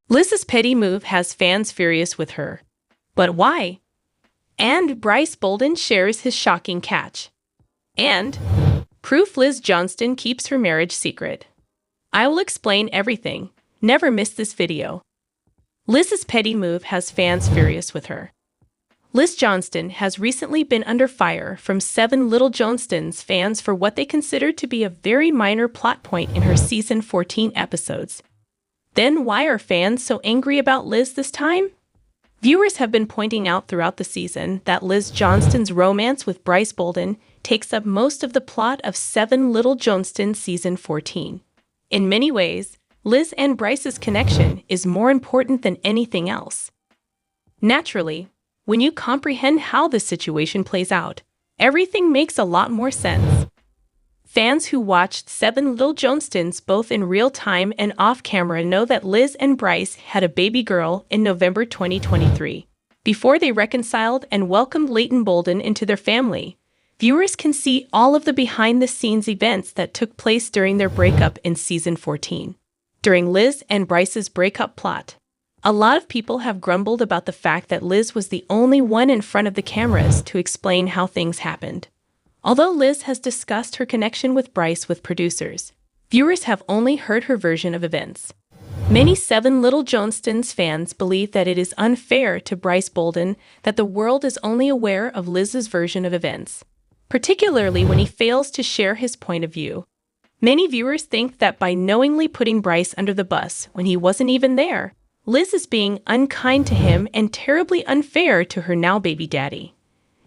Liz's petty move has fans furious with her. But why? And Bryce Bolden shares his shocking catch. And proof Liz Johnston keeps her marriage secret. I will explain everything. Never miss this video. Liz's petty move has fans furious with her. Liz Johnston has recently been under fire from 7 Little Johnstons fans for what they consider to be a very minor plot point in her season 14 episodes. Then why are fans so angry about Liz this time? Viewers have been pointing out throughout the season that Liz Johnston's romance with Bryce Bolden takes up most of the plot of 7 Little Johnstons season 14. In many ways, Liz and Bryce's connection is more important than anything else. Naturally, when you comprehend how this situation plays out, everything makes a lot more sense. Fans who watched 7 Little Johnstons both in real time and off-camera know that Liz and Bryce had a baby girl in November 2023. Before they reconciled and welcomed Leighton Bolden into their family, viewers can see all of the behind-the-scenes events that took place during their breakup in season 14. During Liz and Bryce's breakup plot, a lot of people have grumbled about the fact that Liz was the only one in front of the cameras to explain how things happened. Although Liz has discussed her connection with Bryce with producers, viewers have only heard her version of events. Many 7 Little Johnstons fans believe that it is unfair to Bryce Bolden that the world is only aware of Liz's version of events, particularly when he fails to share his point of view. Many viewers think that by knowingly putting Bryce under the bus when he wasn't even there, Liz is being unkind to him and terribly unfair to her now baby daddy.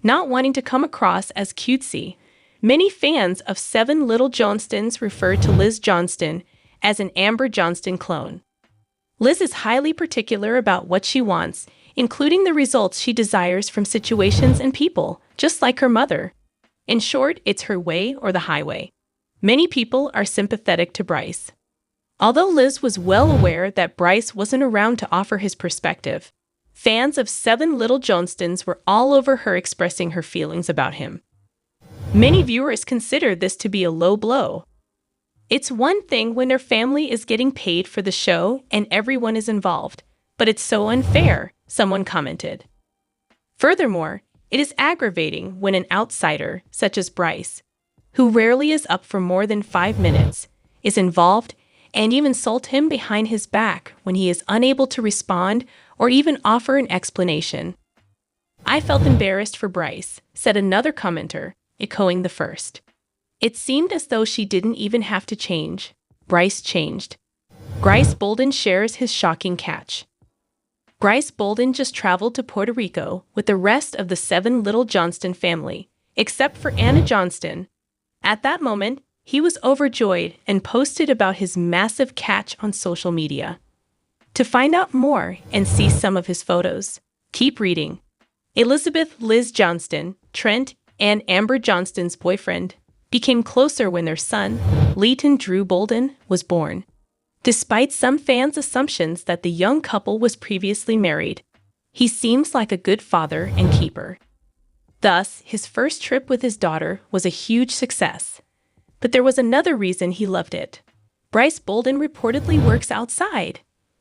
Not wanting to come across as cutesy, many fans of 7 Little Johnstons refer to Liz Johnston as an Amber Johnston clone. Liz is highly particular about what she wants, including the results she desires from situations and people, just like her mother. In short, it's her way or the highway. Many people are sympathetic to Bryce. Although Liz was well aware that Bryce wasn't around to offer his perspective, fans of 7 Little Johnstons were all over her expressing her feelings about him. Many viewers consider this to be a low blow. It's one thing when their family is getting paid for the show and everyone is involved, but it's so unfair, someone commented. Furthermore, it is aggravating when an outsider, such as Bryce, who rarely is up for more than 5 minutes, is involved, and you insult him behind his back when he is unable to respond or even offer an explanation. I felt embarrassed for Bryce, said another commenter, echoing the first. It seemed as though she didn't even have to change. Bryce changed. Bryce Bolden shares his shocking catch. Bryce Bolden just traveled to Puerto Rico with the rest of the 7 Little Johnston family, except for Anna Johnston. At that moment, he was overjoyed and posted about his massive catch on social media. To find out more and see some of his photos, keep reading. Elizabeth Liz Johnston, Trent, and Amber Johnston's boyfriend, became closer when their son, Leighton Drew Bolden, was born. Despite some fans' assumptions that the young couple was previously married, he seems like a good father and keeper. Thus, his first trip with his daughter was a huge success. But there was another reason he loved it. Bryce Bolden reportedly works outside,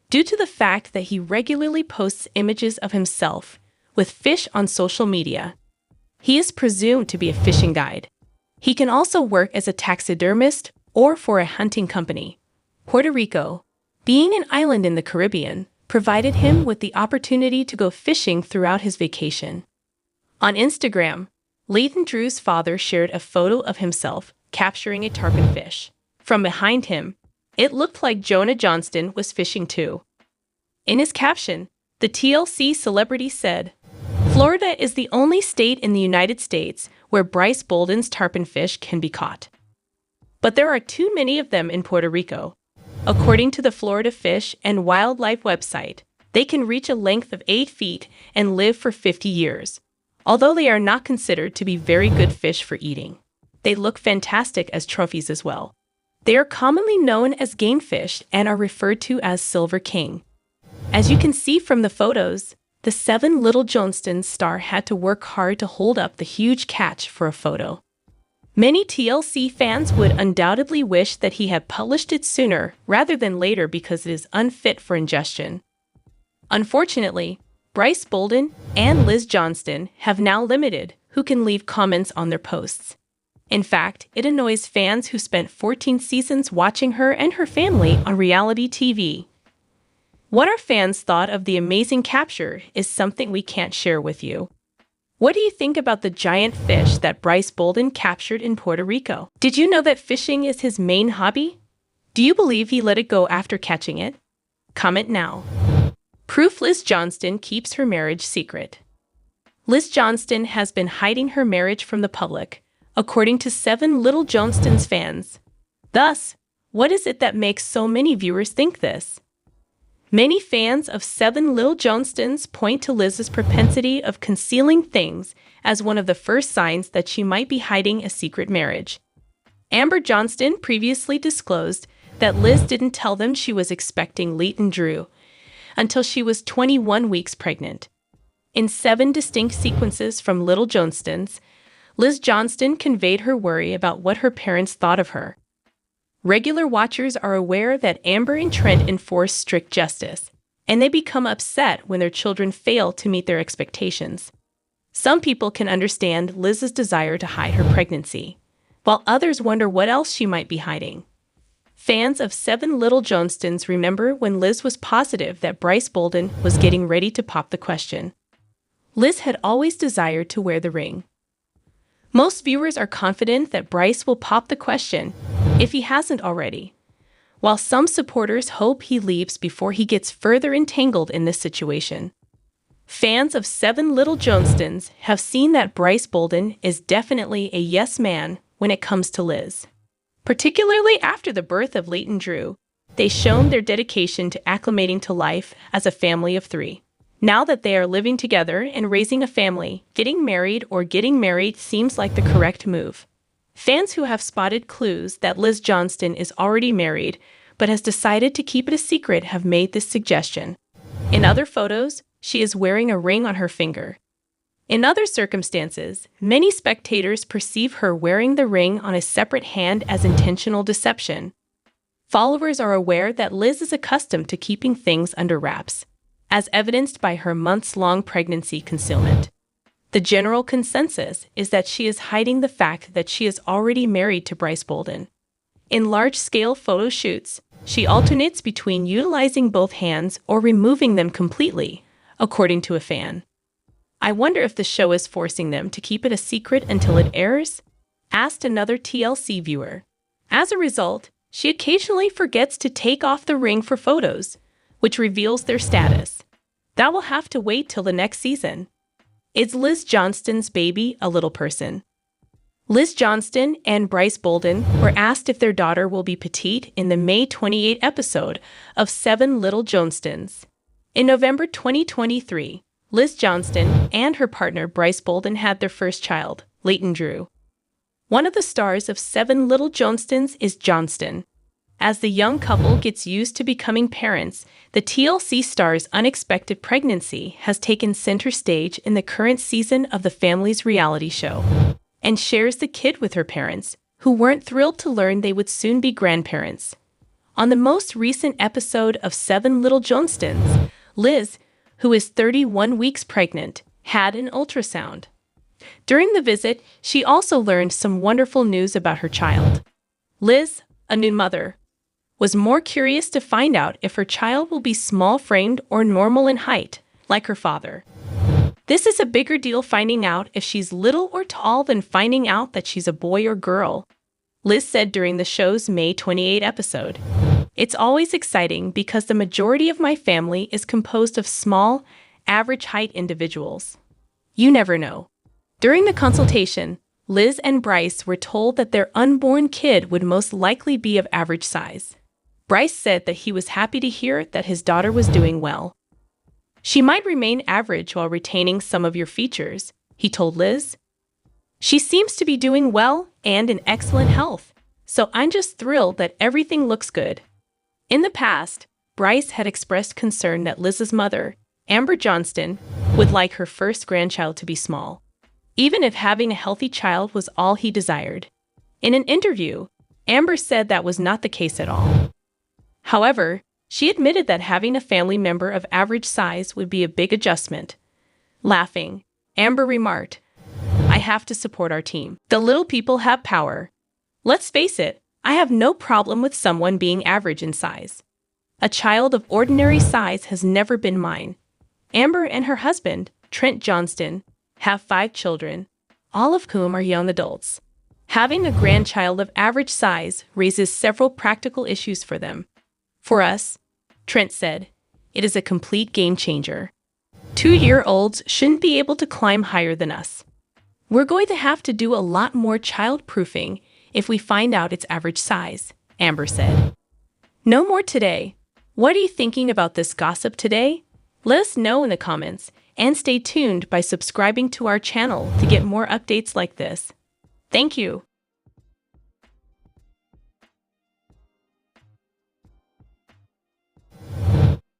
due to the fact that he regularly posts images of himself with fish on social media. He is presumed to be a fishing guide. He can also work as a taxidermist or for a hunting company. Puerto Rico, being an island in the Caribbean, provided him with the opportunity to go fishing throughout his vacation. On Instagram, Leighton Drew's father shared a photo of himself capturing a tarpon fish. From behind him, it looked like Jonah Johnston was fishing too. In his caption, the TLC celebrity said, "Florida is the only state in the United States where Bryce Bolden's tarpon fish can be caught. But there are too many of them in Puerto Rico. According to the Florida Fish and Wildlife website, they can reach a length of 8 feet and live for 50 years. Although they are not considered to be very good fish for eating, they look fantastic as trophies as well. They are commonly known as game fish and are referred to as Silver King." As you can see from the photos, the 7 Little Johnstons star had to work hard to hold up the huge catch for a photo. Many TLC fans would undoubtedly wish that he had published it sooner rather than later because it is unfit for ingestion. Unfortunately, Bryce Bolden and Liz Johnston have now limited who can leave comments on their posts. In fact, it annoys fans who spent 14 seasons watching her and her family on reality TV. What our fans thought of the amazing capture is something we can't share with you. What do you think about the giant fish that Bryce Bolden captured in Puerto Rico? Did you know that fishing is his main hobby? Do you believe he let it go after catching it? Comment now. Proof Liz Johnston keeps her marriage secret. Liz Johnston has been hiding her marriage from the public, according to 7 Little Johnstons fans. Thus, what is it that makes so many viewers think this? Many fans of 7 Little Johnstons point to Liz's propensity of concealing things as one of the first signs that she might be hiding a secret marriage. Amber Johnston previously disclosed that Liz didn't tell them she was expecting Leighton Drew until she was 21 weeks pregnant. In 7 distinct sequences from Little Johnstons, Liz Johnston conveyed her worry about what her parents thought of her. Regular watchers are aware that Amber and Trent enforce strict justice, and they become upset when their children fail to meet their expectations. Some people can understand Liz's desire to hide her pregnancy, while others wonder what else she might be hiding. Fans of 7 Little Johnstons remember when Liz was positive that Bryce Bolden was getting ready to pop the question. Liz had always desired to wear the ring. Most viewers are confident that Bryce will pop the question, if he hasn't already, while some supporters hope he leaves before he gets further entangled in this situation. Fans of 7 Little Johnstons have seen that Bryce Bolden is definitely a yes man when it comes to Liz. Particularly after the birth of Leighton Drew, they've shown their dedication to acclimating to life as a family of 3. Now that they are living together and raising a family, getting married seems like the correct move. Fans who have spotted clues that Liz Johnston is already married but has decided to keep it a secret have made this suggestion. In other photos, she is wearing a ring on her finger. In other circumstances, many spectators perceive her wearing the ring on a separate hand as intentional deception. Followers are aware that Liz is accustomed to keeping things under wraps, as evidenced by her months-long pregnancy concealment. The general consensus is that she is hiding the fact that she is already married to Bryce Bolden. In large-scale photo shoots, she alternates between utilizing both hands or removing them completely, according to a fan. I wonder if the show is forcing them to keep it a secret until it airs? Asked another TLC viewer. As a result, she occasionally forgets to take off the ring for photos, which reveals their status. That will have to wait till the next season. Is Liz Johnston's baby a little person? Liz Johnston and Bryce Bolden were asked if their daughter will be petite in the May 28 episode of 7 Little Johnstons. In November 2023, Liz Johnston and her partner Bryce Bolden had their first child, Leighton Drew. One of the stars of 7 Little Johnstons is Johnston. As the young couple gets used to becoming parents, the TLC star's unexpected pregnancy has taken center stage in the current season of the family's reality show, and shares the kid with her parents, who weren't thrilled to learn they would soon be grandparents. On the most recent episode of 7 Little Johnstons, Liz, who is 31 weeks pregnant, had an ultrasound. During the visit, she also learned some wonderful news about her child. Liz, a new mother, was more curious to find out if her child will be small-framed or normal in height, like her father. This is a bigger deal finding out if she's little or tall than finding out that she's a boy or girl, Liz said during the show's May 28 episode. It's always exciting because the majority of my family is composed of small, average-height individuals. You never know. During the consultation, Liz and Bryce were told that their unborn kid would most likely be of average size. Bryce said that he was happy to hear that his daughter was doing well. She might remain average while retaining some of your features, he told Liz. She seems to be doing well and in excellent health, so I'm just thrilled that everything looks good. In the past, Bryce had expressed concern that Liz's mother, Amber Johnston, would like her first grandchild to be small, even if having a healthy child was all he desired. In an interview, Amber said that was not the case at all. However, She admitted that having a family member of average size would be a big adjustment. Laughing, Amber remarked, "I have to support our team. The little people have power. Let's face it, I have no problem with someone being average in size. A child of ordinary size has never been mine." Amber and her husband, Trent Johnston, have 5 children, all of whom are young adults. Having a grandchild of average size raises several practical issues for them. "For us," Trent said, "it is a complete game changer. 2-year-olds shouldn't be able to climb higher than us. We're going to have to do a lot more child-proofing if we find out its average size," Amber said. No more today. What are you thinking about this gossip today? Let us know in the comments, and stay tuned by subscribing to our channel to get more updates like this. Thank you.